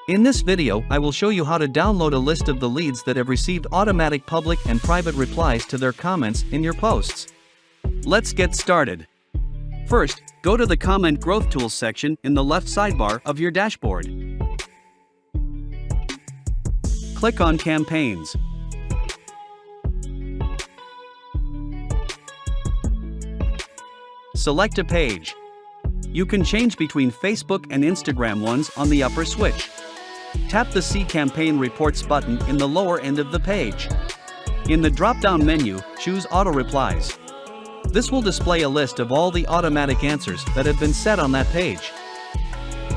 In this video, I will show you how to download a list of the leads that have received automatic public and private replies to their comments in your posts. Let's get started. First, go to the Comment Growth Tools section in the left sidebar of your dashboard. Click on Campaigns. Select a page. You can change between Facebook and Instagram ones on the upper switch. Tap the See Campaign Reports button in the lower end of the page. In the drop-down menu, choose Auto Replies. This will display a list of all the automatic answers that have been set on that page.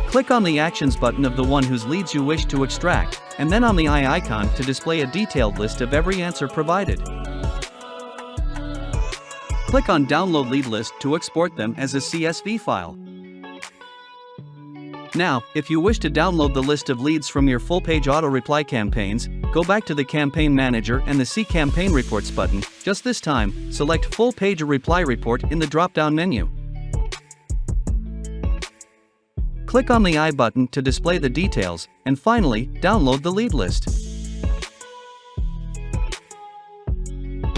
Click on the Actions button of the one whose leads you wish to extract, and then on the eye icon to display a detailed list of every answer provided. Click on Download Lead List to export them as a CSV file. Now, if you wish to download the list of leads from your full-page auto-reply campaigns, go back to the Campaign Manager and the See Campaign Reports button. Just this time, select Full-Page Reply Report in the drop-down menu. Click on the I button to display the details, and finally, download the lead list.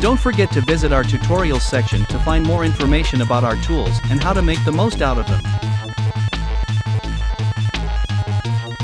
Don't forget to visit our tutorials section to find more information about our tools and how to make the most out of them.